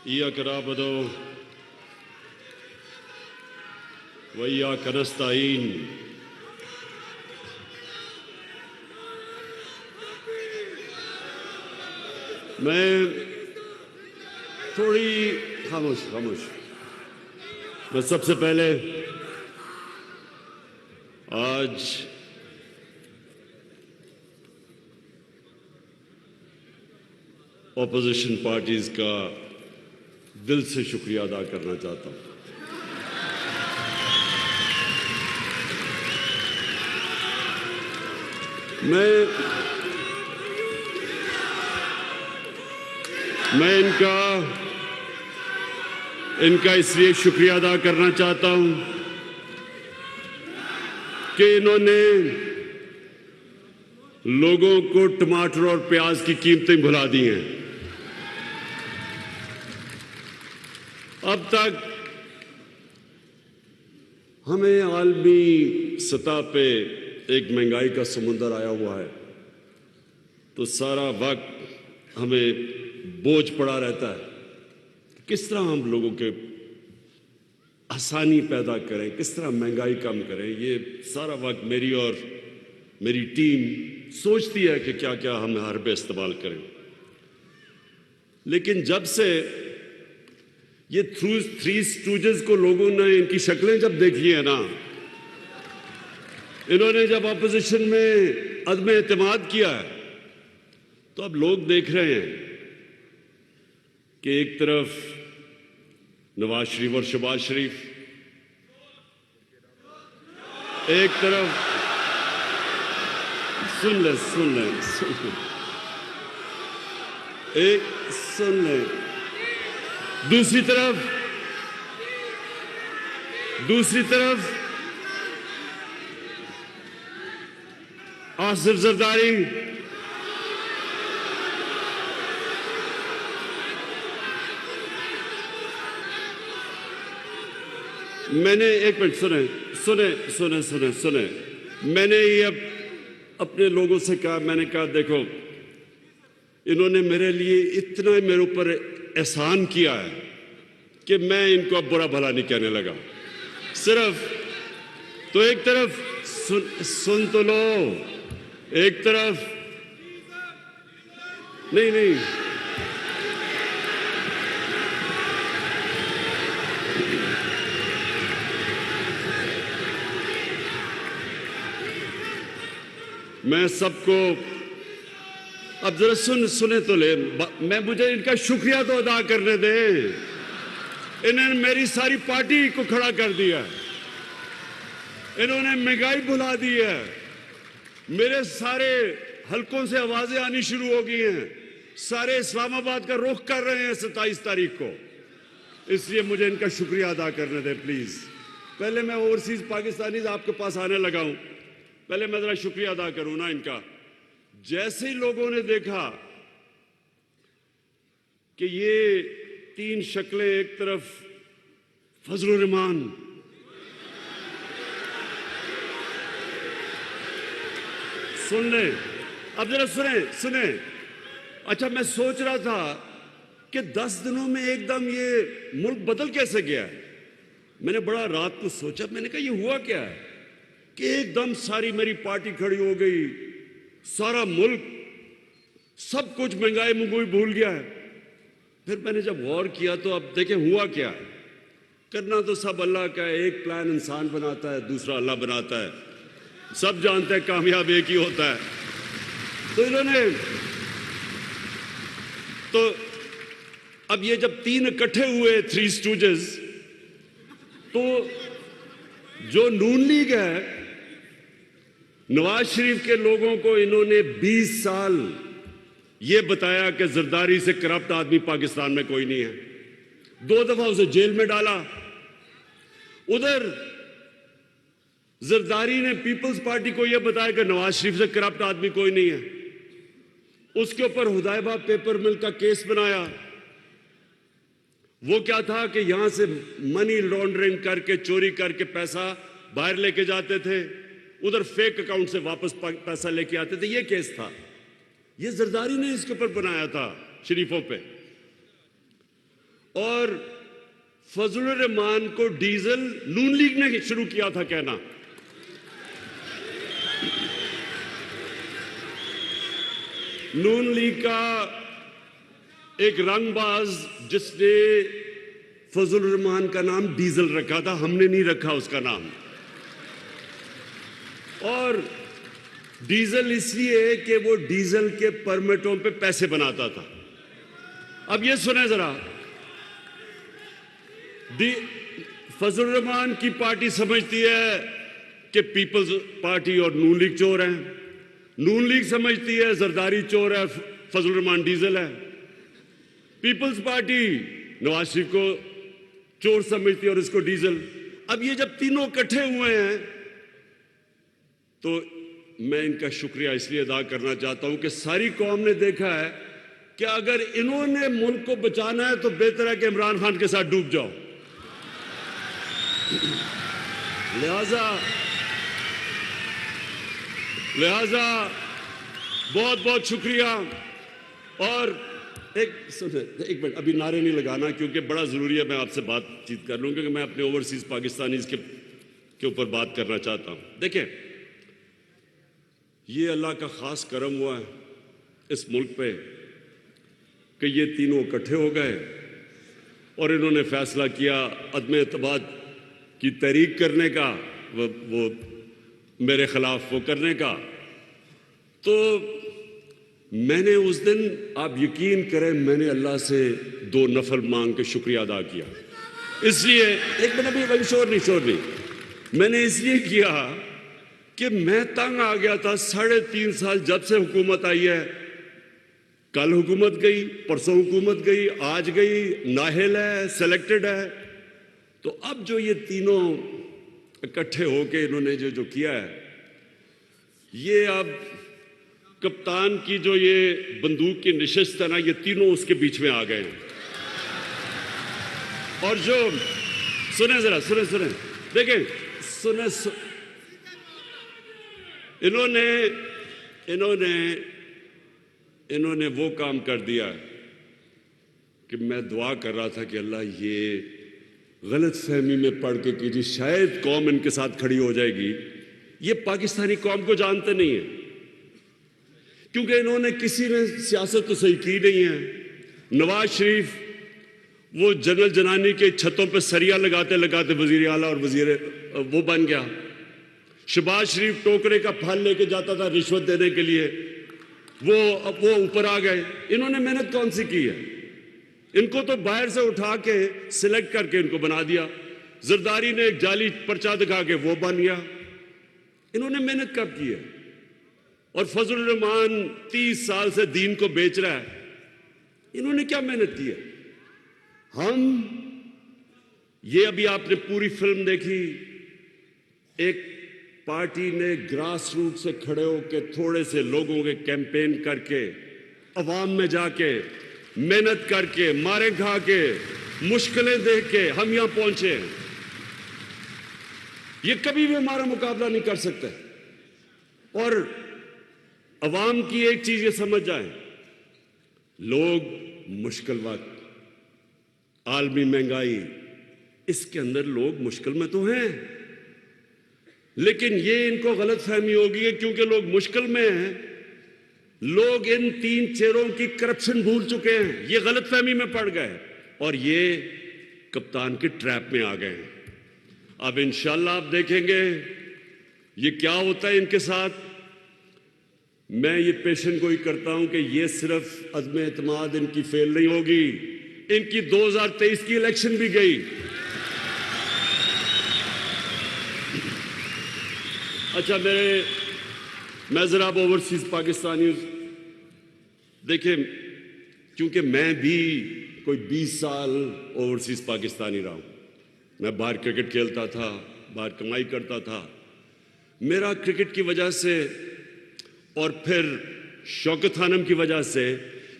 إياك نعبد وإياك نستعين میں تھوڑی خاموش میں سب سے پہلے آج اپوزیشن پارٹیز کا دل سے شکریہ ادا کرنا چاہتا ہوں. میں ان کا اس لیے شکریہ ادا کرنا چاہتا ہوں کہ انہوں نے لوگوں کو ٹماٹر اور پیاز کی قیمتیں بھلا دی ہیں. اب تک ہمیں عالمی سطح پہ ایک مہنگائی کا سمندر آیا ہوا ہے تو سارا وقت ہمیں بوجھ پڑا رہتا ہے. کس طرح ہم لوگوں کے آسانی پیدا کریں, کس طرح مہنگائی کم کریں, یہ سارا وقت میری اور میری ٹیم سوچتی ہے کہ کیا کیا ہم حربے استعمال کریں. لیکن جب سے یہ تھری اسٹوجز کو لوگوں نے ان کی شکلیں جب دیکھی ہیں نا, انہوں نے جب اپوزیشن میں عدم اعتماد کیا ہے, تو اب لوگ دیکھ رہے ہیں کہ ایک طرف نواز شریف اور شہباز شریف, ایک طرف سن لیں دوسری طرف آصف زرداری, میں نے ایک منٹ سنیں میں نے یہ اپنے لوگوں سے کہا, میں نے کہا دیکھو انہوں نے میرے لیے اتنا میرے اوپر احسان کیا ہے کہ میں ان کو اب برا بھلا نہیں کہنے لگا. صرف تو ایک طرف سن تو لو, ایک طرف نہیں میں سب کو اب ذرا سنے تو لے, مجھے ان کا شکریہ تو ادا کرنے دیں. انہوں نے میری ساری پارٹی کو کھڑا کر دیا, انہوں نے مہنگائی بھلا دی ہے, میرے سارے حلقوں سے آوازیں آنی شروع ہو گئی ہیں, سارے اسلام آباد کا رخ کر رہے ہیں 27 تاریخ کو. اس لیے مجھے ان کا شکریہ ادا کرنے دیں پلیز. پہلے میں اوورسیز پاکستانیز آپ کے پاس آنے لگا ہوں, پہلے میں ذرا شکریہ ادا کروں نا ان کا. جیسے ہی لوگوں نے دیکھا کہ یہ تین شکلیں, ایک طرف فضل الرحمان, سن لیں اب ذرا سنیں. اچھا میں سوچ رہا تھا کہ 10 دنوں میں ایک دم یہ ملک بدل کیسے گیا ہے. میں نے بڑا رات کو سوچا, میں نے کہا یہ ہوا کیا ہے کہ ایک دم ساری میری پارٹی کھڑی ہو گئی, سارا ملک سب کچھ مہنگائی بھول گیا ہے. پھر میں نے جب غور کیا تو اب دیکھیں ہوا کیا ہے. کرنا تو سب اللہ کا ہے, ایک پلان انسان بناتا ہے, دوسرا اللہ بناتا ہے. سب جانتے ہیں کامیاب ایک ہی ہوتا ہے. تو انہوں نے تو اب یہ جب تین اکٹھے ہوئے تھری اسٹوجز, تو جو نون لیگ ہے, نواز شریف کے لوگوں کو انہوں نے 20 سال یہ بتایا کہ زرداری سے کرپٹ آدمی پاکستان میں کوئی نہیں ہے. 2 دفعہ اسے جیل میں ڈالا. ادھر زرداری نے پیپلز پارٹی کو یہ بتایا کہ نواز شریف سے کرپٹ آدمی کوئی نہیں ہے. اس کے اوپر ہدایبہ پیپر مل کا کیس بنایا. وہ کیا تھا کہ یہاں سے منی لانڈرنگ کر کے, چوری کر کے پیسہ باہر لے کے جاتے تھے, ادھر فیک اکاؤنٹ سے واپس پیسہ لے کے آتے تھے. یہ کیس تھا, یہ زرداری نے اس کے اوپر بنایا تھا شریفوں پہ. اور فضل الرحمان کو ڈیزل نون لیگ نے شروع کیا تھا کہنا. نون لیگ کا ایک رنگ باز جس نے فضل الرحمان کا نام ڈیزل رکھا تھا, ہم نے نہیں رکھا اس کا نام. اور ڈیزل اس لیے کہ وہ ڈیزل کے پرمٹوں پہ پیسے بناتا تھا. اب یہ سنیں ذرا, فضل الرحمان کی پارٹی سمجھتی ہے کہ پیپلز پارٹی اور نون لیگ چور ہیں, نون لیگ سمجھتی ہے زرداری چور ہے, فضل الرحمان ڈیزل ہے. پیپلز پارٹی نواز شریف کو چور سمجھتی ہے اور اس کو ڈیزل. اب یہ جب تینوں اکٹھے ہوئے ہیں تو میں ان کا شکریہ اس لیے ادا کرنا چاہتا ہوں کہ ساری قوم نے دیکھا ہے کہ اگر انہوں نے ملک کو بچانا ہے تو بہتر ہے کہ عمران خان کے ساتھ ڈوب جاؤ. لہذا بہت بہت شکریہ. اور ایک منٹ, ابھی نعرے نہیں لگانا کیونکہ بڑا ضروری ہے, میں آپ سے بات چیت کر لوں کیونکہ میں اپنے اوورسیز پاکستانیز کے اوپر بات کرنا چاہتا ہوں. دیکھیں, یہ اللہ کا خاص کرم ہوا ہے اس ملک پہ کہ یہ تینوں اکٹھے ہو گئے اور انہوں نے فیصلہ کیا عدم اعتماد کی تحریک کرنے کا, وہ میرے خلاف وہ کرنے کا. تو میں نے اس دن, آپ یقین کریں, میں نے اللہ سے 2 نفل مانگ کے شکریہ ادا کیا. اس لیے ایک منٹ, ابھی شور نہیں, میں نے اس لیے کیا کہ میں تنگ آ گیا تھا. 3.5 سال جب سے حکومت آئی ہے, کل حکومت گئی, پرسوں حکومت گئی, آج گئی, نااہل ہے, سلیکٹڈ ہے. تو اب جو یہ تینوں اکٹھے ہو کے انہوں نے جو کیا ہے, یہ اب کپتان کی جو یہ بندوق کی نشست ہے نا, یہ تینوں اس کے بیچ میں آ گئے ہیں. اور جو سنیں ذرا, سنیں دیکھیں, انہوں نے وہ کام کر دیا کہ میں دعا کر رہا تھا کہ اللہ یہ غلط فہمی میں پڑھ کے کہ شاید قوم ان کے ساتھ کھڑی ہو جائے گی. یہ پاکستانی قوم کو جانتے نہیں ہیں کیونکہ انہوں نے کسی نے سیاست تو صحیح کی نہیں ہے. نواز شریف وہ جنرل جنانی کے چھتوں پہ سریا لگاتے لگاتے وزیر اعلیٰ اور وزیر وہ بن گیا. شہباز شریف ٹوکرے کا پھل لے کے جاتا تھا رشوت دینے کے لیے, وہ اوپر آ گئے. انہوں نے محنت کون سی کی ہے؟ ان کو تو باہر سے اٹھا کے سلیکٹ کر کے ان کو بنا دیا. زرداری نے ایک جعلی پرچہ دکھا کے وہ بن گیا. انہوں نے محنت کب کی ہے؟ اور فضل الرحمان 30 سال سے دین کو بیچ رہا ہے, انہوں نے کیا محنت کی ہے؟ ہم یہ ابھی آپ نے پوری فلم دیکھی, ایک پارٹی نے گراس روٹ سے کھڑے ہو کے تھوڑے سے لوگوں کے کیمپین کر کے عوام میں جا کے محنت کر کے مارے کھا کے مشکلیں دیکھ کے ہم یہاں پہنچے ہیں. یہ کبھی بھی ہمارا مقابلہ نہیں کر سکتے. اور عوام کی ایک چیز یہ سمجھ جائیں, لوگ مشکل وقت, عالمی مہنگائی, اس کے اندر لوگ مشکل میں تو ہیں, لیکن یہ ان کو غلط فہمی ہوگی ہے کیونکہ لوگ مشکل میں ہیں, لوگ ان 3 چہروں کی کرپشن بھول چکے ہیں, یہ غلط فہمی میں پڑ گئے اور یہ کپتان کے ٹریپ میں آ گئے ہیں. اب انشاءاللہ آپ دیکھیں گے یہ کیا ہوتا ہے ان کے ساتھ. میں یہ پیشن گوئی کرتا ہوں کہ یہ صرف عدم اعتماد ان کی فیل نہیں ہوگی, ان کی 2023 کی الیکشن بھی گئی. اچھا, میں ذرا اب اوورسیز پاکستانی دیکھیں, کیونکہ میں بھی کوئی 20 سال اوورسیز پاکستانی رہا ہوں. میں باہر کرکٹ کھیلتا تھا, باہر کمائی کرتا تھا. میرا کرکٹ کی وجہ سے اور پھر شوکت خانم کی وجہ سے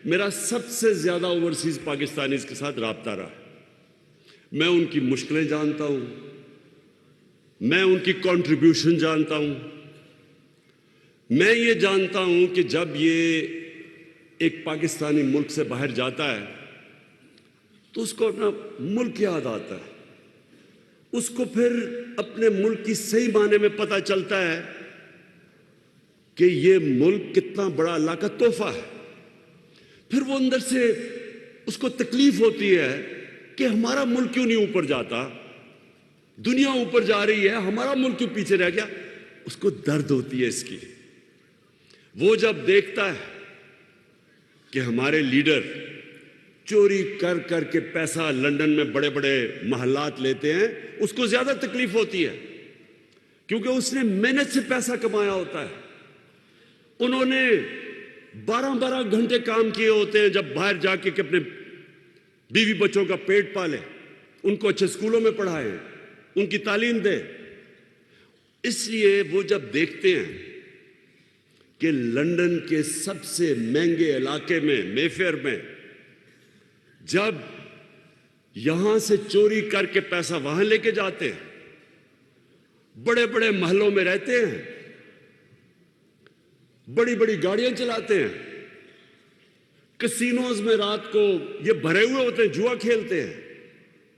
میرا سب سے زیادہ اوورسیز پاکستانیز کے ساتھ رابطہ رہا. میں ان کی مشکلیں جانتا ہوں, میں ان کی کنٹریبیوشن جانتا ہوں. میں یہ جانتا ہوں کہ جب یہ ایک پاکستانی ملک سے باہر جاتا ہے تو اس کو اپنا ملک یاد آتا ہے، اس کو پھر اپنے ملک کی صحیح معنی میں پتہ چلتا ہے کہ یہ ملک کتنا بڑا اللہ کا تحفہ ہے۔ پھر وہ اندر سے اس کو تکلیف ہوتی ہے کہ ہمارا ملک کیوں نہیں اوپر جاتا، دنیا اوپر جا رہی ہے، ہمارا ملک کیوں پیچھے رہ گیا، اس کو درد ہوتی ہے اس کی۔ وہ جب دیکھتا ہے کہ ہمارے لیڈر چوری کر کر کے پیسہ لندن میں بڑے بڑے محلات لیتے ہیں، اس کو زیادہ تکلیف ہوتی ہے، کیونکہ اس نے محنت سے پیسہ کمایا ہوتا ہے۔ انہوں نے 12 گھنٹے کام کیے ہوتے ہیں جب باہر جا کے کہ اپنے بیوی بچوں کا پیٹ پالے، ان کو اچھے اسکولوں میں پڑھائے، ان کی تعلیم دے۔ اس لیے وہ جب دیکھتے ہیں کہ لندن کے سب سے مہنگے علاقے میں، مے فیئر میں، جب یہاں سے چوری کر کے پیسہ وہاں لے کے جاتے ہیں، بڑے بڑے محلوں میں رہتے ہیں، بڑی بڑی گاڑیاں چلاتے ہیں، کسینوز میں رات کو یہ بھرے ہوئے ہوتے ہیں، جوا کھیلتے ہیں،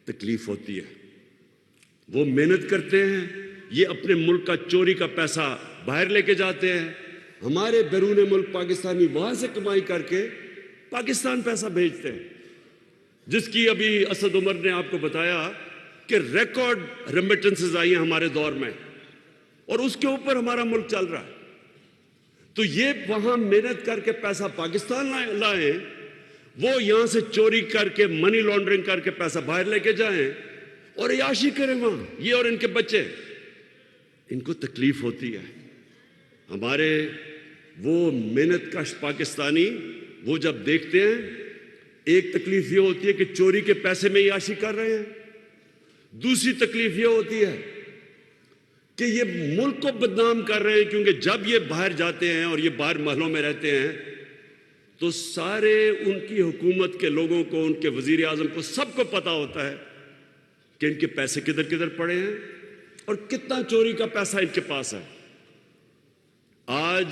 تکلیف ہوتی ہے۔ وہ محنت کرتے ہیں، یہ اپنے ملک کا چوری کا پیسہ باہر لے کے جاتے ہیں، ہمارے بیرون ملک پاکستانی وہاں سے کمائی کر کے پاکستان پیسہ بھیجتے ہیں، جس کی ابھی اسد عمر نے آپ کو بتایا کہ ریکارڈ ریمیٹنسز آئی ہیں ہمارے دور میں، اور اس کے اوپر ہمارا ملک چل رہا ہے۔ تو یہ وہاں محنت کر کے پیسہ پاکستان لائیں، وہ یہاں سے چوری کر کے منی لانڈرنگ کر کے پیسہ باہر لے کے جائیں اور عیاشی کریں وہاں، یہ اور ان کے بچے، ان کو تکلیف ہوتی ہے۔ ہمارے وہ محنت کش پاکستانی وہ جب دیکھتے ہیں، ایک تکلیف یہ ہوتی ہے کہ چوری کے پیسے میں عیاشی کر رہے ہیں، دوسری تکلیف یہ ہوتی ہے کہ یہ ملک کو بدنام کر رہے ہیں، کیونکہ جب یہ باہر جاتے ہیں اور یہ باہر محلوں میں رہتے ہیں تو سارے ان کی حکومت کے لوگوں کو، ان کے وزیر اعظم کو، سب کو پتہ ہوتا ہے کہ ان کے پیسے کدھر کدھر پڑے ہیں اور کتنا چوری کا پیسہ ان کے پاس ہے۔ آج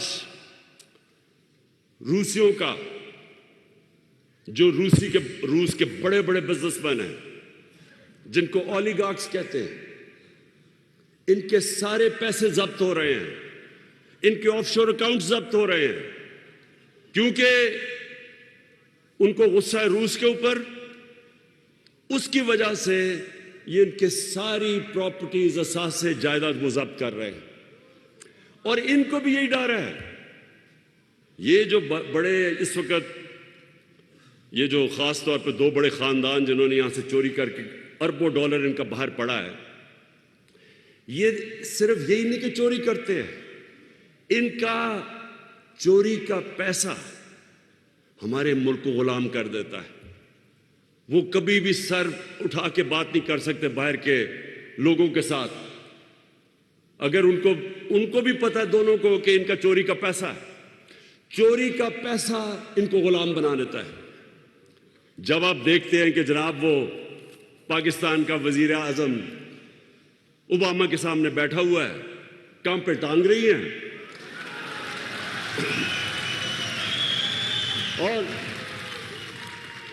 روسیوں کا، جو روس کے بڑے بڑے بزنس مین ہیں، جن کو اولیگارکس کہتے ہیں، ان کے سارے پیسے ضبط ہو رہے ہیں، ان کے آف شور اکاؤنٹ ضبط ہو رہے ہیں، کیونکہ ان کو غصہ ہے روس کے اوپر۔ اس کی وجہ سے یہ ان کے ساری پراپرٹیز، اثاثے، جائیداد وہ ضبط کر رہے ہیں، اور ان کو بھی یہی ڈر ہے۔ یہ جو بڑے اس وقت، یہ جو خاص طور پہ 2 بڑے خاندان جنہوں نے یہاں سے چوری کر کے اربوں ڈالر ان کا باہر پڑا ہے، یہ صرف یہی نہیں کہ چوری کرتے ہیں، ان کا چوری کا پیسہ ہمارے ملک کو غلام کر دیتا ہے۔ وہ کبھی بھی سر اٹھا کے بات نہیں کر سکتے باہر کے لوگوں کے ساتھ، اگر ان کو بھی پتہ ہے دونوں کو کہ ان کا چوری کا پیسہ ہے۔ چوری کا پیسہ ان کو غلام بنا دیتا ہے۔ جب آپ دیکھتے ہیں کہ جناب وہ پاکستان کا وزیر اعظم اوباما کے سامنے بیٹھا ہوا ہے، کام پہ ٹانگ رہی ہیں،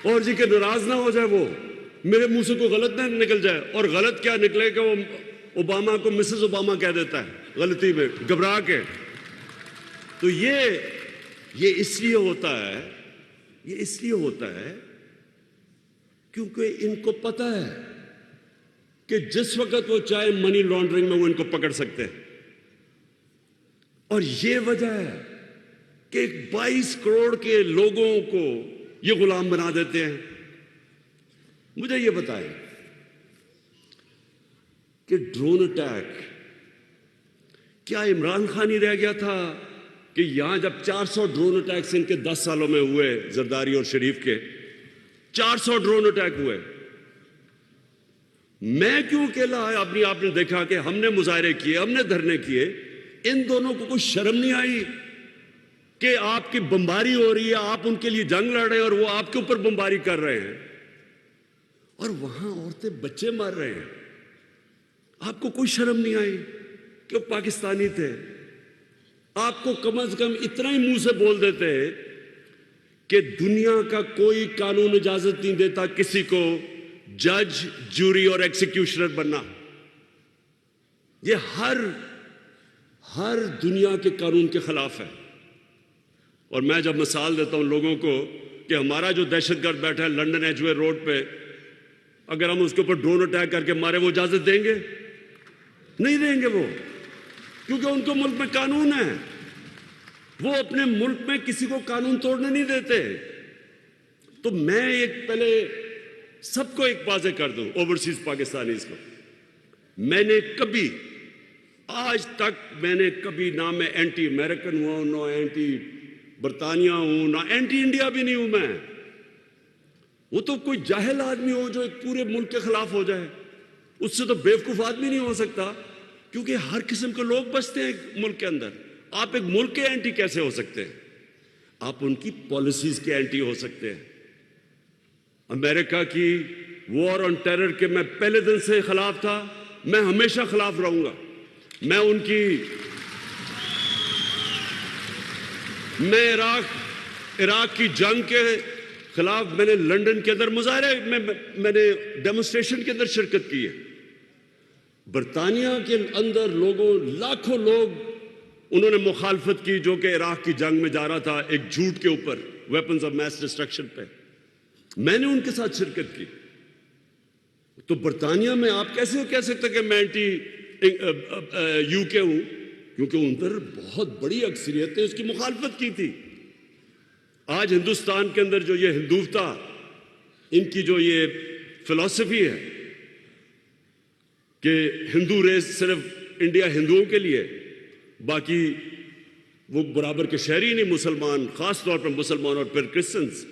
اور جی کہ ناراض نہ ہو جائے، وہ میرے منہ سے کوئی غلط نہ نکل جائے، اور غلط کیا نکلے کہ وہ اوباما کو مسز اوباما کہہ دیتا ہے غلطی میں، گھبرا کے۔ تو یہ اس لیے ہوتا ہے کیونکہ ان کو پتہ ہے کہ جس وقت وہ چاہے منی لانڈرنگ میں وہ ان کو پکڑ سکتے ہیں، اور یہ وجہ ہے کہ 22 کروڑ کے لوگوں کو یہ غلام بنا دیتے ہیں۔ مجھے یہ بتائیں کہ ڈرون اٹیک، کیا عمران خان ہی رہ گیا تھا کہ یہاں جب 400 ڈرون اٹیکس ان کے 10 سالوں میں ہوئے، زرداری اور شریف کے 400 ڈرون اٹیک ہوئے، میں کیوں اکیلا آیا؟ آپ نے دیکھا کہ ہم نے مظاہرے کیے، ہم نے دھرنے کیے، ان دونوں کو کوئی شرم نہیں آئی کہ آپ کی بمباری ہو رہی ہے، آپ ان کے لیے جنگ لڑ رہے ہیں اور وہ آپ کے اوپر بمباری کر رہے ہیں، اور وہاں عورتیں بچے مار رہے ہیں؟ آپ کو کوئی شرم نہیں آئی کہ وہ پاکستانی تھے؟ آپ کو کم از کم اتنا ہی منہ سے بول دیتے کہ دنیا کا کوئی قانون اجازت نہیں دیتا کسی کو جج، جوری اور ایکسیکیوشنر بننا. یہ ہر دنیا کے قانون کے خلاف ہے. اور میں جب مثال دیتا ہوں لوگوں کو کہ ہمارا جو دہشت گرد بیٹھا ہے لنڈن ایج وے روڈ پہ، اگر ہم اس کے اوپر ڈرون اٹیک کر کے مارے، وہ اجازت دیں گے؟ نہیں دیں گے وہ، کیونکہ ان کو ملک میں قانون ہے. وہ اپنے ملک میں کسی کو قانون توڑنے نہیں دیتے. تو میں ایک پہلے سب کو ایک واضح کر دوں، اوورسیز پاکستانیز کو، میں نے کبھی آج تک نہ میں اینٹی امریکن ہوں، نہ اینٹی برطانیہ ہوں، نہ اینٹی انڈیا بھی نہیں ہوں میں. وہ تو کوئی جاہل آدمی ہو جو ایک پورے ملک کے خلاف ہو جائے، اس سے تو بیوقوف آدمی نہیں ہو سکتا، کیونکہ ہر قسم کے لوگ بستے ہیں ایک ملک کے اندر. آپ ایک ملک کے اینٹی کیسے ہو سکتے ہیں؟ آپ ان کی پالیسیز کے اینٹی ہو سکتے ہیں. امریکہ کی وار آن ٹیرر کے میں پہلے دن سے خلاف تھا، میں ہمیشہ خلاف رہوں گا. میں ان کی عراق کی جنگ کے خلاف میں نے لنڈن کے اندر مظاہرے میں نے ڈیمونسٹریشن کے اندر شرکت کی ہے. برطانیہ کے اندر لاکھوں لوگ انہوں نے مخالفت کی جو کہ عراق کی جنگ میں جا رہا تھا ایک جھوٹ کے اوپر، ویپنز آف میس ڈسٹرکشن پہ. میں نے ان کے ساتھ شرکت کی. تو برطانیہ میں آپ کیسے کہہ سکتے کہ میں اینٹی یو کے ہوں، کیونکہ ان پر بہت بڑی اکثریت نے اس کی مخالفت کی تھی. آج ہندوستان کے اندر جو یہ ہندوتا، ان کی جو یہ فلسفی ہے کہ ہندو ریس صرف انڈیا ہندوؤں کے لیے، باقی وہ برابر کے شہری نہیں، مسلمان، خاص طور پر مسلمان اور پھر کرسچنز.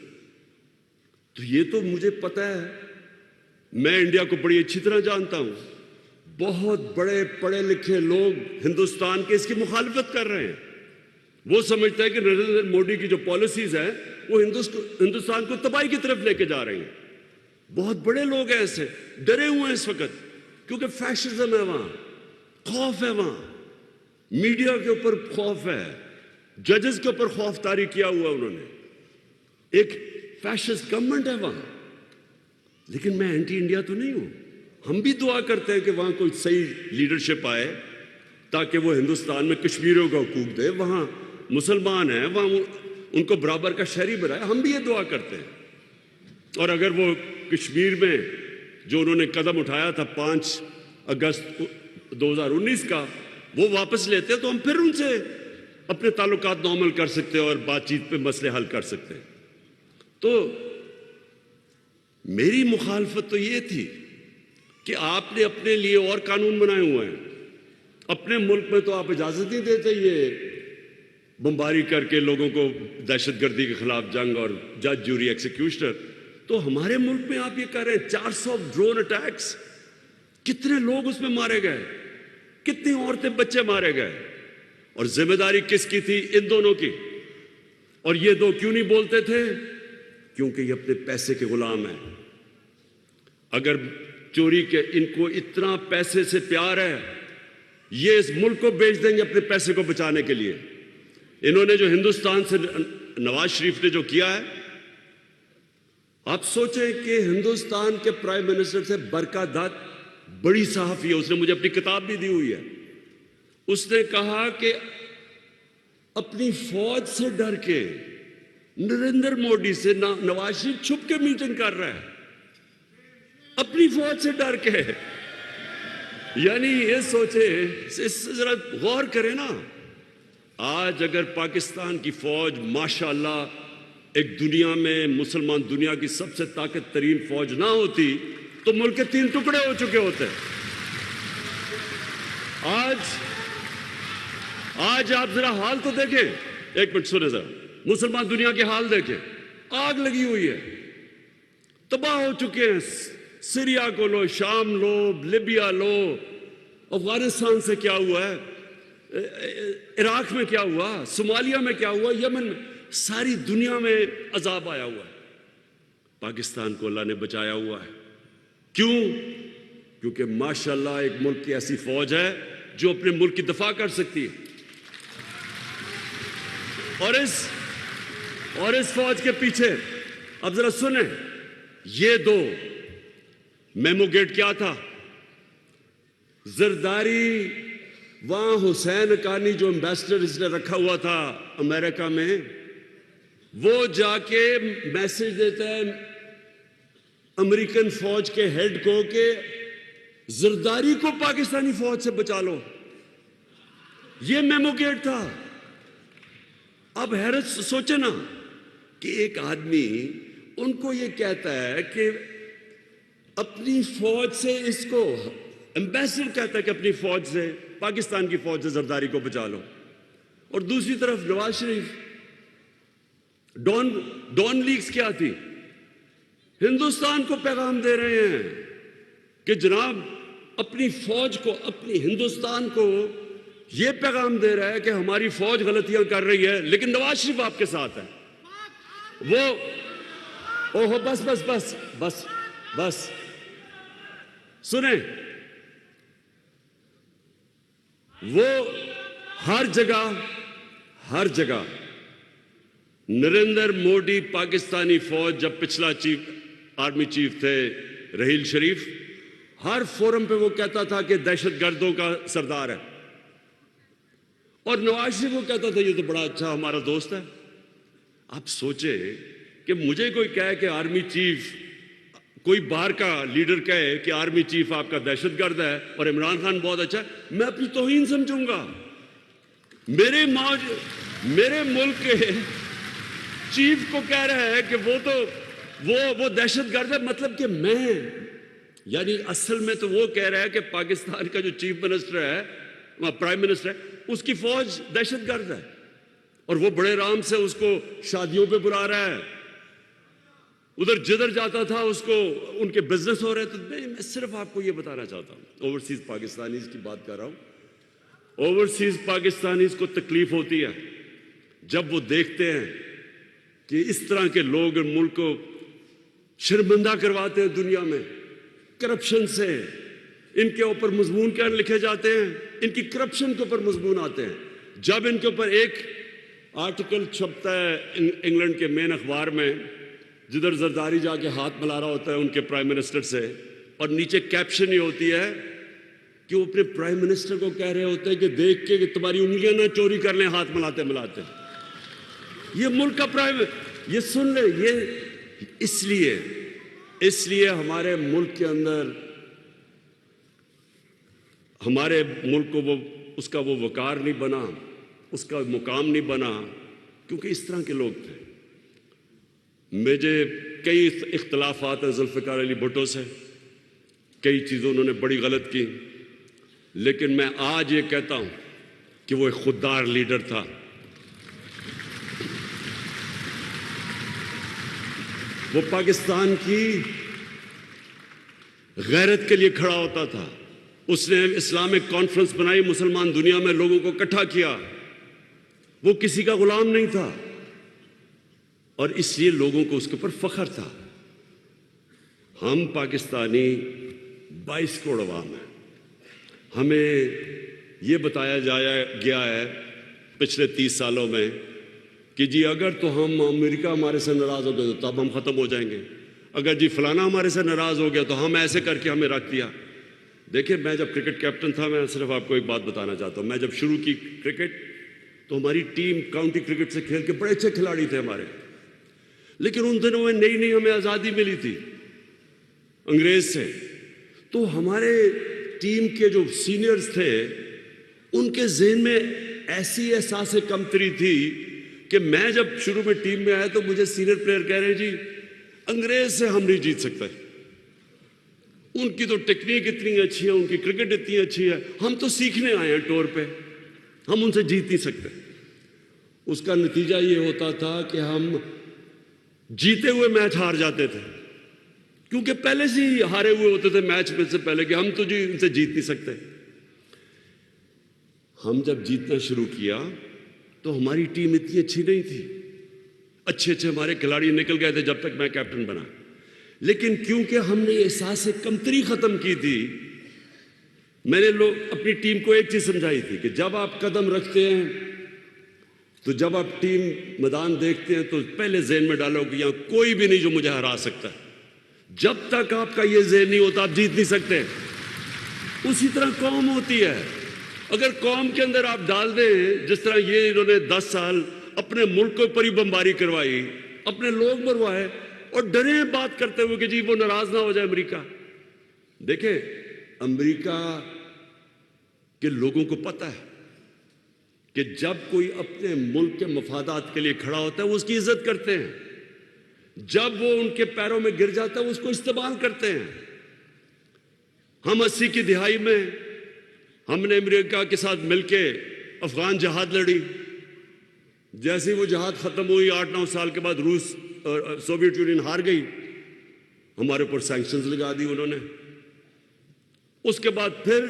تو یہ تو مجھے پتہ ہے، میں انڈیا کو بڑی اچھی طرح جانتا ہوں. بہت بڑے پڑھے لکھے لوگ ہندوستان کے اس کی مخالفت کر رہے ہیں. وہ سمجھتا ہے کہ نریندر مودی کی جو پالیسیز ہیں وہ ہندوستان کو تباہی کی طرف لے کے جا رہی ہیں. بہت بڑے لوگ ہیں ایسے، ڈرے ہوئے ہیں اس وقت، کیونکہ فیشزم ہے وہاں، خوف ہے وہاں، میڈیا کے اوپر خوف ہے، ججز کے اوپر خوف طاری کیا ہوا انہوں نے. ایک فیشسٹ گورنمنٹ ہے وہاں. لیکن میں اینٹی انڈیا تو نہیں ہوں. ہم بھی دعا کرتے ہیں کہ وہاں کوئی صحیح لیڈرشپ آئے تاکہ وہ ہندوستان میں کشمیریوں کا حقوق دے، وہاں مسلمان ہیں وہاں ان کو برابر کا شہری بنائے. ہم بھی یہ دعا کرتے ہیں. اور اگر وہ کشمیر میں جو انہوں نے قدم اٹھایا تھا 5 اگست 2019 کا، وہ واپس لیتے تو ہم پھر ان سے اپنے تعلقات نارمل کر سکتے اور بات چیت پہ مسئلے حل کر سکتے. تو میری مخالفت تو یہ تھی کہ آپ نے اپنے لیے اور قانون بنائے ہوئے ہیں. اپنے ملک میں تو آپ اجازت نہیں دیتے یہ بمباری کر کے لوگوں کو دہشت گردی کے خلاف جنگ اور جج، جوری، ایکسیکیوشنر. تو ہمارے ملک میں آپ یہ کہہ رہے ہیں 400 ڈرون اٹیکس، کتنے لوگ اس میں مارے گئے، کتنی عورتیں بچے مارے گئے. اور ذمہ داری کس کی تھی؟ ان دونوں کی. اور یہ دو کیوں نہیں بولتے تھے؟ کیونکہ یہ اپنے پیسے کے غلام ہیں. اگر چوری کے ان کو اتنا پیسے سے پیار ہے، یہ اس ملک کو بیچ دیں گے اپنے پیسے کو بچانے کے لیے. انہوں نے جو ہندوستان سے نواز شریف نے جو کیا ہے، آپ سوچیں کہ ہندوستان کے پرائم منسٹر سے برکا دت بڑی صحافی ہے، اس نے مجھے اپنی کتاب بھی دی ہوئی ہے. اس نے کہا کہ اپنی فوج سے ڈر کے نریندر مودی سے نواز شریف چھپ کے میٹنگ کر رہا ہے، اپنی فوج سے ڈر کے. یعنی یہ سوچے، اس سے ذرا غور کریں نا. آج اگر پاکستان کی فوج ماشاءاللہ ایک دنیا میں مسلمان دنیا کی سب سے طاقت ترین فوج نہ ہوتی تو ملک کے 3 ٹکڑے ہو چکے ہوتے. آج آپ ذرا حال تو دیکھیں، ایک منٹ سنیں ذرا، مسلمان دنیا کے حال دیکھیں. آگ لگی ہوئی ہے، تباہ ہو چکے ہیں. سیریا کو لو، شام لو، لیبیا لو، افغانستان سے کیا ہوا ہے، عراق میں کیا ہوا، صومالیہ میں کیا ہوا، یمن میں، ساری دنیا میں عذاب آیا ہوا ہے. پاکستان کو اللہ نے بچایا ہوا ہے. کیوں؟ کیونکہ ماشاءاللہ ایک ملک کی ایسی فوج ہے جو اپنے ملک کی دفاع کر سکتی ہے. اور اور اس فوج کے پیچھے اب ذرا سنیں، یہ دو میمو گیٹ کیا تھا؟ زرداری وہاں حسین حقانی جو امبیسڈر اس نے رکھا ہوا تھا امریکہ میں، وہ جا کے میسج دیتا ہے امریکن فوج کے ہیڈ کو کہ زرداری کو پاکستانی فوج سے بچا لو۔ یہ میمو گیٹ تھا۔ اب حیرت سوچے نا کہ ایک آدمی ان کو یہ کہتا ہے کہ اپنی فوج سے، اس کو ایمبیسڈر کہتا ہے کہ اپنی فوج سے، پاکستان کی فوج سے زرداری کو بچا لو، اور دوسری طرف نواز شریف ڈان لیگز کیا تھی؟ ہندوستان کو پیغام دے رہے ہیں کہ جناب اپنی فوج کو، اپنی ہندوستان کو یہ پیغام دے رہا ہے کہ ہماری فوج غلطیاں کر رہی ہے لیکن نواز شریف آپ کے ساتھ ہے۔ وہ اوہ بس بس بس بس بس سنیں، وہ ہر جگہ نریندر مودی پاکستانی فوج، جب پچھلا آرمی چیف تھے رحیل شریف، ہر فورم پہ وہ کہتا تھا کہ دہشت گردوں کا سردار ہے، اور نواز شریف وہ کہتا تھا یہ تو بڑا اچھا ہمارا دوست ہے۔ آپ سوچے کہ مجھے کوئی کہے کہ آرمی چیف، کوئی باہر کا لیڈر کہے کہ آرمی چیف آپ کا دہشت گرد ہے اور عمران خان بہت اچھا ہے، میں اپنی توہین سمجھوں گا۔ میرے ملک کے چیف کو کہہ رہا ہے کہ وہ دہشت گرد ہے، مطلب کہ میں، یعنی اصل میں تو وہ کہہ رہا ہے کہ پاکستان کا جو چیف منسٹر ہے، پرائم منسٹر ہے، اس کی فوج دہشت گرد ہے، اور وہ بڑے آرام سے اس کو شادیوں پہ بلا رہا ہے، ادھر جدھر جاتا تھا اس کو ان کے بزنس ہو رہے تھے۔ میں صرف آپ کو یہ بتانا چاہتا ہوں، اوورسیز پاکستانیز کی بات کر رہا ہوں۔ اوورسیز پاکستانیز کو تکلیف ہوتی ہے جب وہ دیکھتے ہیں کہ اس طرح کے لوگ ملک کو شرمندہ کرواتے ہیں دنیا میں کرپشن سے۔ ان کے اوپر مضمون کیا لکھے جاتے ہیں؟ ان کی کرپشن کے اوپر مضمون آتے ہیں۔ جب ان کے اوپر ایک آرٹیکل چھپتا ہے انگلینڈ کے مین اخبار میں، جدھر زرداری جا کے ہاتھ ملا رہا ہوتا ہے ان کے پرائم منسٹر سے، اور نیچے کیپشن یہ ہوتی ہے کہ وہ اپنے پرائم منسٹر کو کہہ رہے ہوتے ہیں کہ دیکھ کے کہ تمہاری انگلیاں نہ چوری کر لیں ہاتھ ملاتے ملاتے۔ یہ ملک کا پرائم، یہ سن لیں، یہ اس لیے ہمارے ملک کے اندر، ہمارے ملک کو اس کا وہ وقار نہیں بنا، اس کا مقام نہیں بنا، کیونکہ اس طرح کے لوگ تھے۔ مجھے کئی اختلافات ہیں ذوالفقار علی بھٹو سے، کئی چیزوں انہوں نے بڑی غلط کی، لیکن میں آج یہ کہتا ہوں کہ وہ ایک خوددار لیڈر تھا۔ وہ پاکستان کی غیرت کے لیے کھڑا ہوتا تھا۔ اس نے اسلامک کانفرنس بنائی، مسلمان دنیا میں لوگوں کو اکٹھا کیا۔ وہ کسی کا غلام نہیں تھا، اور اس لیے لوگوں کو اس کے اوپر فخر تھا۔ ہم پاکستانی 22 کروڑ عوام ہیں۔ ہمیں یہ بتایا گیا ہے پچھلے 30 سالوں میں کہ جی اگر تو ہم امریکہ ہمارے سے ناراض ہو گئے تو تب ہم ختم ہو جائیں گے، اگر جی فلانا ہمارے سے ناراض ہو گیا تو ہم ایسے کر کے ہمیں رکھ دیا۔ دیکھیں، میں جب کرکٹ کیپٹن تھا، میں صرف آپ کو ایک بات بتانا چاہتا ہوں، میں جب شروع کی کرکٹ تو ہماری ٹیم کاؤنٹی کرکٹ سے کھیل کے بڑے اچھے کھلاڑی تھے ہمارے، لیکن ان دنوں میں نئی ہمیں آزادی ملی تھی انگریز سے، تو ہمارے ٹیم کے جو سینئرز تھے ان کے ذہن میں ایسی احساس کمتری تھی کہ میں جب شروع میں ٹیم میں آیا تو مجھے سینئر پلیئر کہہ رہے جی انگریز سے ہم نہیں جیت سکتے، ان کی تو ٹیکنیک اتنی اچھی ہے، ان کی کرکٹ اتنی اچھی ہے، ہم تو سیکھنے آئے ہیں ٹور پہ، ہم ان سے جیت نہیں سکتے۔ اس کا نتیجہ یہ ہوتا تھا کہ ہم جیتے ہوئے میچ ہار جاتے تھے، کیونکہ پہلے سے ہی ہارے ہوئے ہوتے تھے میچ میں سے پہلے کہ ہم تو جی ان سے جیت نہیں سکتے۔ ہم جب جیتنا شروع کیا تو ہماری ٹیم اتنی اچھی نہیں تھی، اچھے ہمارے کھلاڑی نکل گئے تھے جب تک میں کیپٹن بنا، لیکن کیونکہ ہم نے احساس کمتری ختم کی تھی، میں نے اپنی ٹیم کو ایک چیز سمجھائی تھی کہ جب آپ قدم رکھتے ہیں تو جب آپ ٹیم میدان دیکھتے ہیں تو پہلے ذہن میں ڈالو کہ یہاں کوئی بھی نہیں جو مجھے ہرا سکتا ہے. جب تک آپ کا یہ ذہن نہیں ہوتا آپ جیت نہیں سکتے. اسی طرح قوم ہوتی ہے. اگر قوم کے اندر آپ ڈال دیں جس طرح یہ انہوں نے 10 سال اپنے ملک کو پری بمباری کروائی, اپنے لوگ مروائے, اور ڈرے بات کرتے ہوئے کہ جی وہ ناراض نہ ہو جائے امریکہ. دیکھیں امریکہ کے لوگوں کو پتہ ہے کہ جب کوئی اپنے ملک کے مفادات کے لیے کھڑا ہوتا ہے وہ اس کی عزت کرتے ہیں. جب وہ ان کے پیروں میں گر جاتا ہے وہ اس کو استعمال کرتے ہیں. ہم 80 کی دہائی میں ہم نے امریکہ کے ساتھ مل کے افغان جہاد لڑی. جیسے وہ جہاد ختم ہوئی 8-9 سال کے بعد روس اور سوویت یونین ہار گئی, ہمارے اوپر سینکشنز لگا دی انہوں نے. اس کے بعد پھر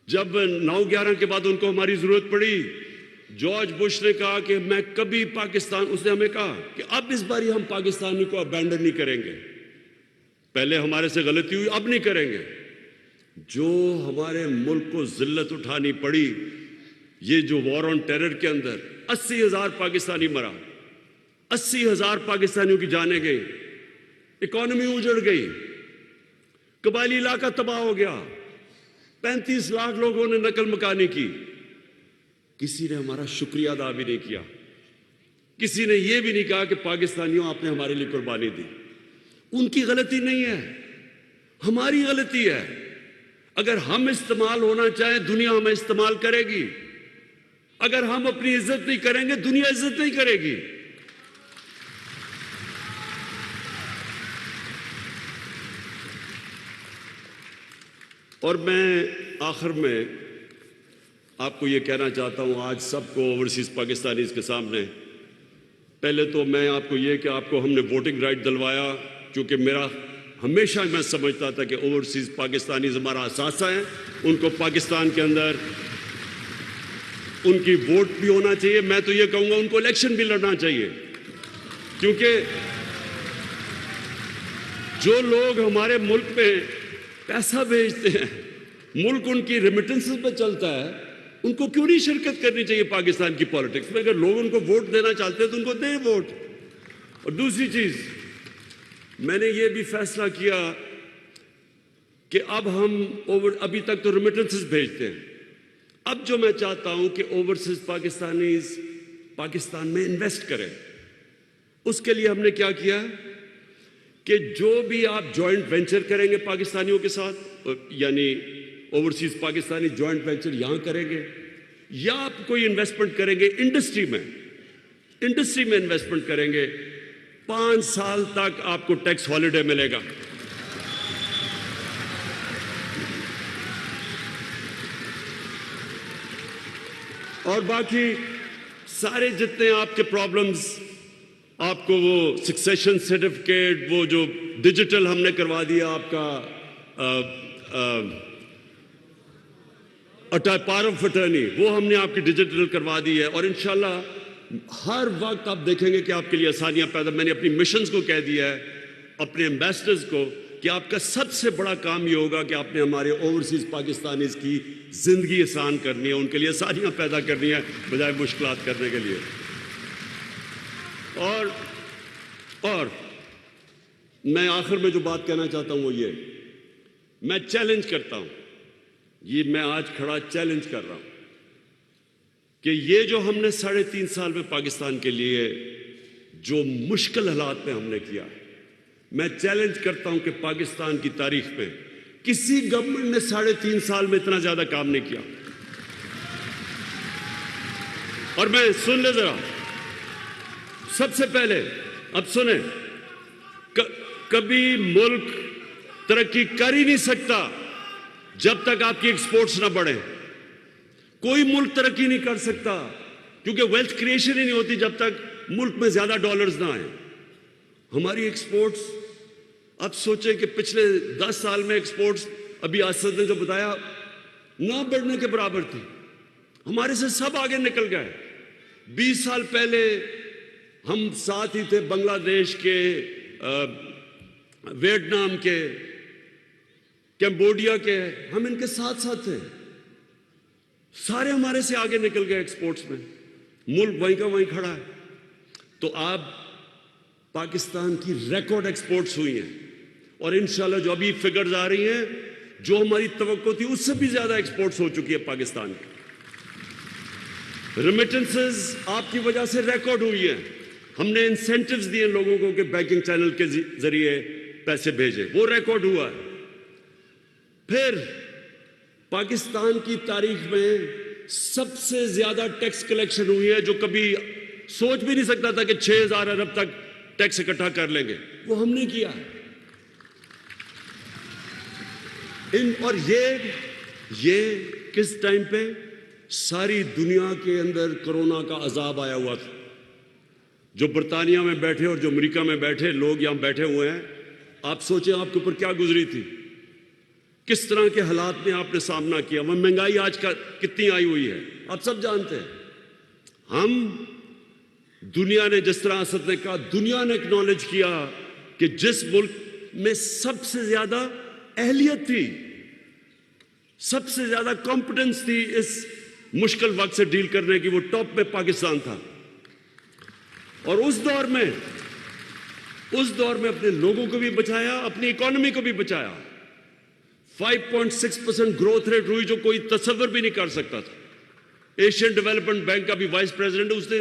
جب 9/11 کے بعد ان کو ہماری ضرورت پڑی, جارج بش نے کہا کہ میں کبھی پاکستان, اس نے ہمیں کہا کہ اب اس باری ہم پاکستانی کو ابینڈن نہیں کریں گے. پہلے ہمارے سے غلطی ہوئی, اب نہیں کریں گے. جو ہمارے ملک کو ذلت اٹھانی پڑی, یہ جو وار آن ٹیرر کے اندر 80,000 پاکستانی مرا, 80,000 پاکستانیوں کی جانیں گئی, اکانومی اجڑ گئی, قبائلی علاقہ تباہ ہو گیا, 35 لاکھ لوگوں نے نقل مکانی کی. کسی نے ہمارا شکریہ ادا بھی نہیں کیا. کسی نے یہ بھی نہیں کہا کہ پاکستانیوں آپ نے ہمارے لیے قربانی دی. ان کی غلطی نہیں ہے, ہماری غلطی ہے. اگر ہم استعمال ہونا چاہیں دنیا ہمیں استعمال کرے گی. اگر ہم اپنی عزت نہیں کریں گے دنیا عزت نہیں کرے گی. اور میں آخر میں آپ کو یہ کہنا چاہتا ہوں آج سب کو اوورسیز پاکستانیز کے سامنے, پہلے تو میں آپ کو یہ کہ آپ کو ہم نے ووٹنگ رائٹ دلوایا, کیونکہ میرا ہمیشہ میں سمجھتا تھا کہ اوورسیز پاکستانیز ہمارا اثاثہ ہیں, ان کو پاکستان کے اندر ان کی ووٹ بھی ہونا چاہیے. میں تو یہ کہوں گا ان کو الیکشن بھی لڑنا چاہیے, کیونکہ جو لوگ ہمارے ملک میں پیسہ بھیجتے ہیں, ملک ان کی ریمیٹنسز پہ چلتا ہے, ان کو کیوں نہیں شرکت کرنی چاہیے پاکستان کی پالیٹکس میں؟ اگر لوگ ان کو ووٹ دینا چاہتے ہیں تو ان کو دیں ووٹ. اور دوسری چیز, میں نے یہ بھی فیصلہ کیا کہ اب ہم ابھی تک تو ریمیٹنسز بھیجتے ہیں, اب جو میں چاہتا ہوں کہ اوورسیز پاکستانیز پاکستان میں انویسٹ کریں. اس کے لیے ہم نے کیا کیا کہ جو بھی آپ جوائنٹ وینچر کریں گے پاکستانیوں کے ساتھ, یعنی اوورسیز پاکستانی جوائنٹ وینچر یہاں کریں گے, یا آپ کوئی انویسٹمنٹ کریں گے انڈسٹری میں انویسٹمنٹ کریں گے, 5 سال تک آپ کو ٹیکس ہالیڈے ملے گا. اور باقی سارے جتنے آپ کے پرابلمز, آپ کو وہ سکسیشن سرٹیفکیٹ, وہ جو ڈیجیٹل ہم نے کروا دیا آپ کا پاور آف اٹرنی, وہ ہم نے آپ کی ڈیجیٹل کروا دی ہے. اور انشاءاللہ ہر وقت آپ دیکھیں گے کہ آپ کے لیے آسانیاں پیدا. میں نے اپنی مشنز کو کہہ دیا ہے, اپنے ایمبیسڈرز کو, کہ آپ کا سب سے بڑا کام یہ ہوگا کہ آپ نے ہمارے اوورسیز پاکستانیز کی زندگی آسان کرنی ہے, ان کے لیے آسانیاں پیدا کرنی ہے بجائے مشکلات کرنے کے لیے. اور میں آخر میں جو بات کہنا چاہتا ہوں وہ یہ, میں چیلنج کرتا ہوں, یہ میں آج کھڑا چیلنج کر رہا ہوں کہ یہ جو ہم نے 3.5 سال میں پاکستان کے لیے جو مشکل حالات میں ہم نے کیا, میں چیلنج کرتا ہوں کہ پاکستان کی تاریخ میں کسی گورنمنٹ نے 3.5 سال میں اتنا زیادہ کام نہیں کیا. اور میں سن لے ذرا, سب سے پہلے اب سنیں, کبھی ملک ترقی کر ہی نہیں سکتا جب تک آپ کی ایکسپورٹس نہ بڑھیں. کوئی ملک ترقی نہیں کر سکتا کیونکہ ویلتھ کریشن ہی نہیں ہوتی جب تک ملک میں زیادہ ڈالرز نہ آئیں. ہماری ایکسپورٹس, اب سوچیں کہ پچھلے 10 سال میں ایکسپورٹس, ابھی اسد نے جو بتایا, نہ بڑھنے کے برابر تھی. ہمارے سے سب آگے نکل گئے. 20 سال پہلے ہم ساتھ ہی تھے بنگلہ دیش کے, ویتنام کے, کمبوڈیا کے, ہم ان کے ساتھ تھے. سارے ہمارے سے آگے نکل گئے ایکسپورٹس میں، ملک وہیں کا وہیں کھڑا ہے۔ تو آپ پاکستان کی ریکارڈ ایکسپورٹس ہوئی ہیں، اور انشاءاللہ جو ابھی فگرز آ رہی ہیں، جو ہماری توقع تھی اس سے بھی زیادہ ایکسپورٹس ہو چکی ہے پاکستان کی۔ ریمیٹنسز آپ کی وجہ سے ریکارڈ ہوئی ہیں، ہم نے انسینٹیوز دیے لوگوں کو کہ بینکنگ چینل کے ذریعے پیسے بھیجیں، وہ ریکارڈ ہوا ہے۔ پھر پاکستان کی تاریخ میں سب سے زیادہ ٹیکس کلیکشن ہوئی ہے، جو کبھی سوچ بھی نہیں سکتا تھا کہ 6000 ارب تک ٹیکس اکٹھا کر لیں گے، وہ ہم نے کیا ہے۔ اور یہ کس ٹائم پہ؟ ساری دنیا کے اندر کرونا کا عذاب آیا ہوا تھا۔ جو برطانیہ میں بیٹھے اور جو امریکہ میں بیٹھے لوگ یہاں بیٹھے ہوئے ہیں، آپ سوچیں آپ کے اوپر کیا گزری تھی، کس طرح کے حالات میں آپ نے سامنا کیا۔ وہ مہنگائی آج کا کتنی آئی ہوئی ہے آپ سب جانتے ہیں۔ ہم دنیا نے جس طرح اسد نے کہا، دنیا نے اکنالج کیا کہ جس ملک میں سب سے زیادہ اہلیت تھی، سب سے زیادہ کمپٹنس تھی اس مشکل وقت سے ڈیل کرنے کی، وہ ٹاپ پہ پاکستان تھا۔ اور اس دور میں اپنے لوگوں کو بھی بچایا، اپنی اکانومی کو بھی بچایا۔ 5.6% گروتھ ریٹ ہوئی، جو کوئی تصور بھی نہیں کر سکتا تھا۔ ایشین ڈیولپمنٹ بینک کا بھی وائس پریزیڈنٹ، اس نے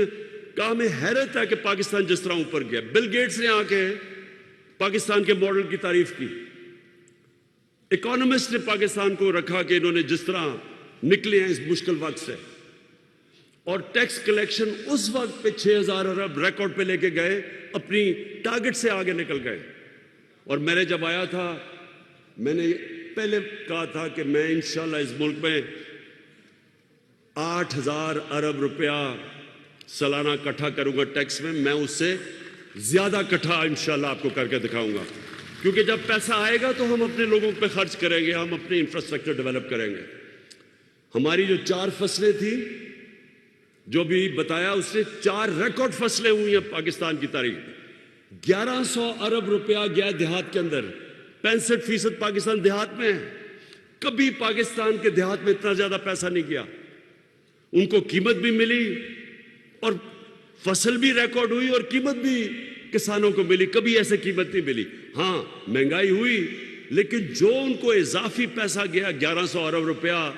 کہا ہمیں حیرت ہے کہ پاکستان جس طرح اوپر گیا۔ بل گیٹس نے آ کے پاکستان کے ماڈل کی تعریف کی، اکانومسٹ نے پاکستان کو رکھا کہ انہوں نے جس طرح نکلے ہیں اس مشکل وقت سے۔ اور ٹیکس کلیکشن اس وقت پہ 6000 ارب ریکارڈ پہ لے کے گئے، اپنی ٹارگٹ سے آگے نکل گئے۔ اور میں نے جب آیا تھا، میں نے پہلے کہا تھا کہ میں انشاءاللہ اس ملک میں 8000 ارب روپیہ سالانہ اکٹھا کروں گا ٹیکس میں، میں اس سے زیادہ اکٹھا انشاءاللہ آپ کو کر کے دکھاؤں گا، کیونکہ جب پیسہ آئے گا تو ہم اپنے لوگوں پہ خرچ کریں گے، ہم اپنی انفراسٹرکچر ڈیولپ کریں گے۔ ہماری جو 4 فصلیں تھیں جو بھی بتایا، اس سے 4 ریکارڈ فصلیں ہوئی ہیں پاکستان کی تاریخ میں۔ 1100 ارب روپیہ گیا دیہات کے اندر، 65% پاکستان دیہات میں ہے۔ کبھی پاکستان کے دیہات میں اتنا زیادہ پیسہ نہیں گیا، ان کو قیمت بھی ملی اور فصل بھی ریکارڈ ہوئی اور قیمت بھی کسانوں کو ملی، کبھی ایسے قیمت نہیں ملی۔ ہاں مہنگائی ہوئی، لیکن جو ان کو اضافی پیسہ گیا 1100 ارب روپیہ،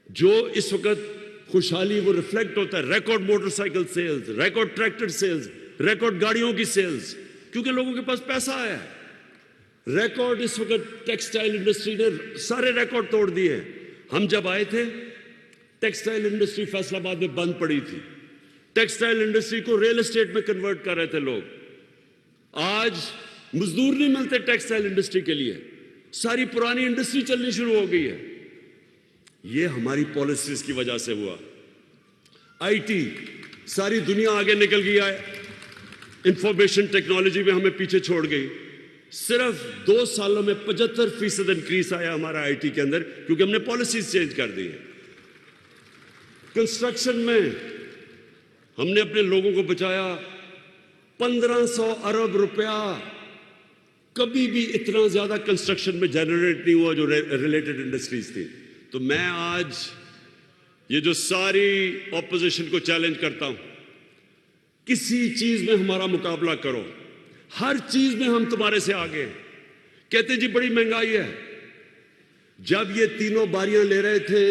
جو اس وقت خوشحالی وہ ریفلیکٹ ہوتا ہے، record motorcycle sales, record tractor sales, record گاڑیوں کی سیلز، کیونکہ لوگوں کے پاس پیسہ آیا ہے۔ ریکارڈ اس وقت ٹیکسٹائل انڈسٹری نے سارے ریکارڈ توڑ دیے۔ ہم جب آئے تھے ٹیکسٹائل انڈسٹری فیصل آباد میں بند پڑی تھی، ٹیکسٹائل انڈسٹری کو ریل اسٹیٹ میں کنورٹ کر رہے تھے لوگ۔ آج مزدور نہیں ملتے ٹیکسٹائل انڈسٹری کے لیے، ساری پرانی انڈسٹری چلنی شروع ہو گئی ہے۔ یہ ہماری پالیسیز کی وجہ سے ہوا۔ آئی ٹی، ساری دنیا آگے نکل گیا ہے، انفارمیشن ٹیکنالوجی میں ہمیں پیچھے چھوڑ گئی۔ صرف 2 سالوں میں 75% انکریز آیا ہمارا آئی ٹی کے اندر، کیونکہ ہم نے پالیسیز چینج کر دی ہیں۔ کنسٹرکشن میں ہم نے اپنے لوگوں کو بچایا، 1500 ارب روپیہ کبھی بھی اتنا زیادہ کنسٹرکشن میں جنریٹ نہیں ہوا جو ریلیٹڈ انڈسٹریز تھی۔ تو میں آج یہ جو ساری اپوزیشن کو چیلنج کرتا ہوں، کسی چیز میں ہمارا مقابلہ کرو، ہر چیز میں ہم تمہارے سے آگے ہیں۔ کہتے جی بڑی مہنگائی ہے، جب یہ تینوں باریاں لے رہے تھے،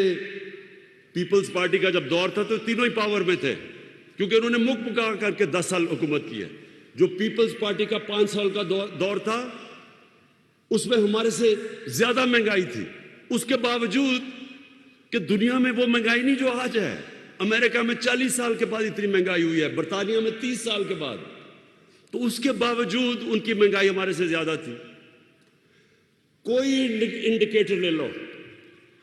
پیپلز پارٹی کا جب دور تھا تو تینوں ہی پاور میں تھے، کیونکہ انہوں نے مک پکا کر کے 10 سال حکومت کی ہے۔ جو پیپلز پارٹی کا 5 سال کا دور تھا، اس میں ہمارے سے زیادہ مہنگائی تھی، اس کے باوجود کہ دنیا میں وہ مہنگائی نہیں جو آج ہے۔ امریکہ میں 40 سال کے بعد اتنی مہنگائی ہوئی ہے، برطانیہ میں 30 سال کے بعد، تو اس کے باوجود ان کی مہنگائی ہمارے سے زیادہ تھی۔ کوئی انڈیکیٹر لے لو،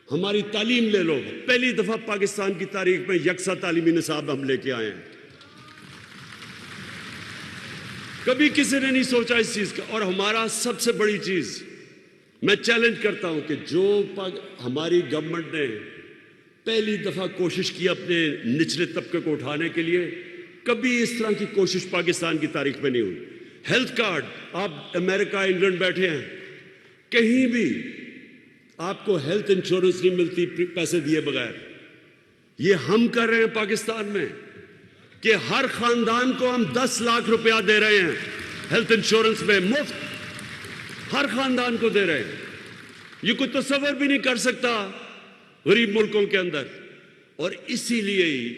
ہماری تعلیم لے لو، پہلی دفعہ پاکستان کی تاریخ میں یکساں تعلیمی نصاب ہم لے کے آئے ہیں، کبھی کسی نے نہیں سوچا اس چیز کا۔ اور ہمارا سب سے بڑی چیز، میں چیلنج کرتا ہوں کہ جو ہماری گورنمنٹ نے پہلی دفعہ کوشش کی اپنے نچلے طبقے کو اٹھانے کے لیے، کبھی اس طرح کی کوشش پاکستان کی تاریخ میں نہیں ہوئی۔ ہیلتھ کارڈ، آپ امریکہ انگلینڈ بیٹھے ہیں، کہیں بھی آپ کو ہیلتھ انشورنس نہیں ملتی پیسے دیے بغیر. یہ ہم کر رہے ہیں پاکستان میں کہ ہر خاندان کو ہم 10 لاکھ روپیہ دے رہے ہیں ہیلتھ انشورنس میں مفت. ہر خاندان کو دے رہے ہیں. یہ کوئی تصور بھی نہیں کر سکتا غریب ملکوں کے اندر. اور اسی لیے ہی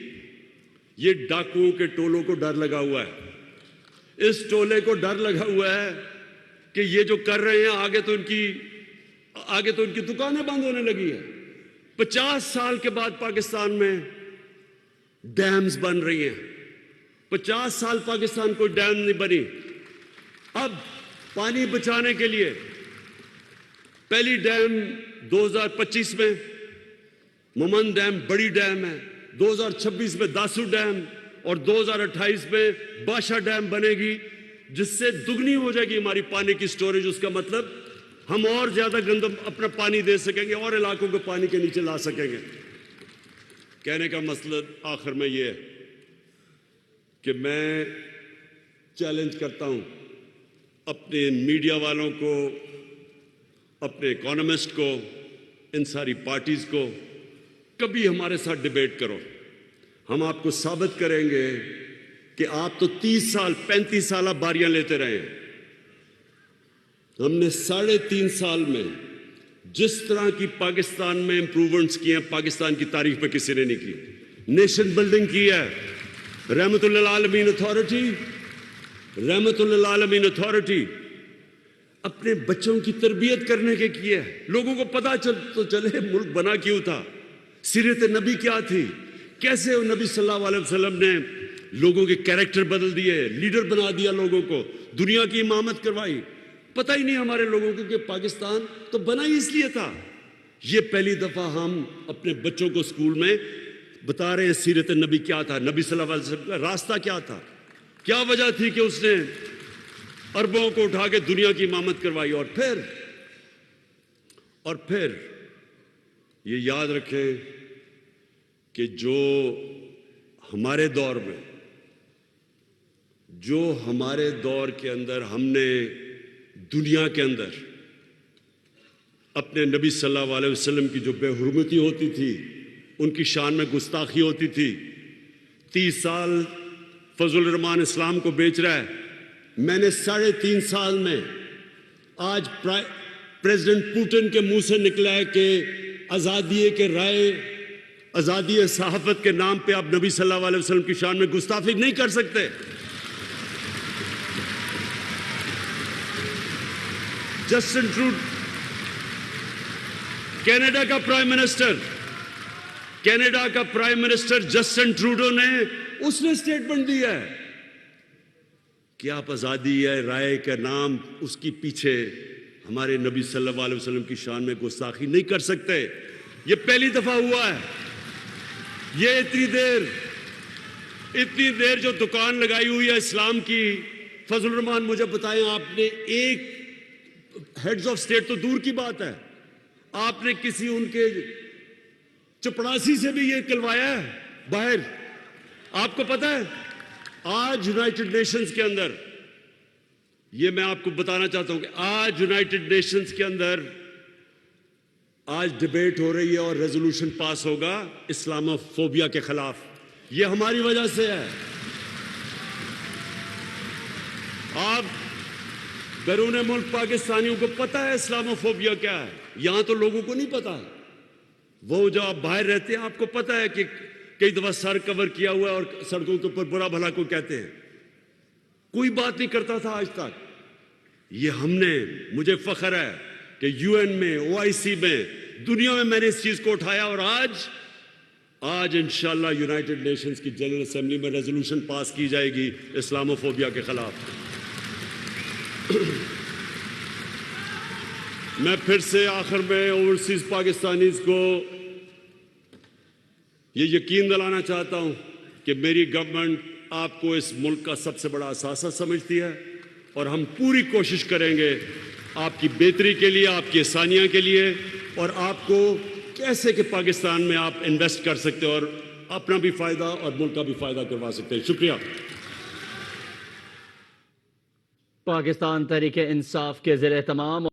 یہ ڈاکوؤں کے ٹولوں کو ڈر لگا ہوا ہے. اس ٹولے کو ڈر لگا ہوا ہے کہ یہ جو کر رہے ہیں آگے تو ان کی دکانیں بند ہونے لگی ہیں. 50 سال کے بعد پاکستان میں ڈیمز بن رہی ہیں. 50 سال پاکستان کوئی ڈیم نہیں بنی. اب پانی بچانے کے لیے پہلی ڈیم 2025 میں مومن ڈیم بڑی ڈیم ہے. 2026 میں داسو ڈیم اور 2028 میں بادشاہ ڈیم بنے گی جس سے دگنی ہو جائے گی ہماری پانی کی سٹوریج. اس کا مطلب ہم اور زیادہ گندم اپنا پانی دے سکیں گے اور علاقوں کو پانی کے نیچے لا سکیں گے. کہنے کا مطلب آخر میں یہ ہے کہ میں چیلنج کرتا ہوں اپنے میڈیا والوں کو, اپنے اکانومسٹ کو, ان ساری پارٹیز کو, کبھی ہمارے ساتھ ڈیبیٹ کرو. ہم آپ کو ثابت کریں گے کہ آپ تو 30 سال 35 سالہ باریاں لیتے رہے ہیں. ہم نے 3.5 سال میں جس طرح کی پاکستان میں امپروومنٹس کیے ہیں پاکستان کی تاریخ میں کسی نے نہیں کی. نیشن بلڈنگ کی ہے. رحمت للعالمین اتھارٹی اپنے بچوں کی تربیت کرنے کے کیے. لوگوں کو پتا تو چلے ملک بنا کیوں تھا, سیرت نبی کیا تھی, کیسے نبی صلی اللہ علیہ وسلم نے لوگوں کے کیریکٹر بدل دیے, لیڈر بنا دیا, لوگوں کو دنیا کی امامت کروائی. پتہ ہی نہیں ہمارے لوگوں کو کہ پاکستان تو بنا ہی اس لیے تھا. یہ پہلی دفعہ ہم اپنے بچوں کو اسکول میں بتا رہے ہیں سیرت نبی کیا تھا, نبی صلی اللہ علیہ وسلم کا راستہ کیا تھا, کیا وجہ تھی کہ اس نے عربوں کو اٹھا کے دنیا کی امامت کروائی. اور پھر یہ یاد رکھیں کہ جو ہمارے دور کے اندر ہم نے دنیا کے اندر اپنے نبی صلی اللہ علیہ وسلم کی جو بے حرمتی ہوتی تھی, ان کی شان میں گستاخی ہوتی تھی. 30 سال فضل الرحمان اسلام کو بیچ رہا ہے. میں نے 3.5 سال میں آج پریزیڈنٹ پوٹن کے منہ سے نکلا ہے کہ آزادی کے رائے, آزادی صحافت کے نام پہ آپ نبی صلی اللہ علیہ وسلم کی شان میں گستاخی نہیں کر سکتے. جسٹن ٹروڈو کینیڈا کا پرائم منسٹر جسٹن ٹروڈو اس نے سٹیٹمنٹ دیا ہے کہ آپ آزادی ہے رائے کا نام اس کی پیچھے ہمارے نبی صلی اللہ علیہ وسلم کی شان میں گستاخی نہیں کر سکتے. یہ پہلی دفعہ ہوا ہے. یہ اتنی دیر جو دکان لگائی ہوئی ہے اسلام کی, فضل الرحمان مجھے بتائیں, آپ نے ایک ہیڈز آف سٹیٹ تو دور کی بات ہے, آپ نے کسی ان کے چپڑاسی سے بھی یہ کلوایا ہے باہر. آپ کو پتا ہے آج یونائٹڈ نیشنز کے اندر, یہ میں آپ کو بتانا چاہتا ہوں کہ آج یونائٹڈ نیشنز کے اندر آج ڈیبیٹ ہو رہی ہے اور ریزولوشن پاس ہوگا اسلامو فوبیا کے خلاف. یہ ہماری وجہ سے ہے. آپ بیرون ملک پاکستانیوں کو پتہ ہے اسلامو فوبیا کیا ہے, یہاں تو لوگوں کو نہیں پتا. وہ جو آپ باہر رہتے ہیں آپ کو پتہ ہے کہ کئی دفعہ سر کور کیا ہوا ہے اور سڑکوں کے اوپر برا بھلا کو کہتے ہیں. کوئی بات نہیں کرتا تھا آج تک. یہ ہم نے, مجھے فخر ہے کہ UN میں, OIC میں, دنیا میں نے اس چیز کو اٹھایا اور آج انشاءاللہ یونائٹڈ نیشنز کی جنرل اسمبلی میں ریزولوشن پاس کی جائے گی اسلامو فوبیا کے خلاف. میں پھر سے آخر میں اوورسیز پاکستانیز کو یہ یقین دلانا چاہتا ہوں کہ میری گورنمنٹ آپ کو اس ملک کا سب سے بڑا اثاثہ سمجھتی ہے اور ہم پوری کوشش کریں گے آپ کی بہتری کے لیے, آپ کی آسانیاں کے لیے, اور آپ کو کیسے کہ پاکستان میں آپ انویسٹ کر سکتے اور اپنا بھی فائدہ اور ملک کا بھی فائدہ کروا سکتے ہیں. شکریہ. پاکستان تحریک انصاف کے زیر اہتمام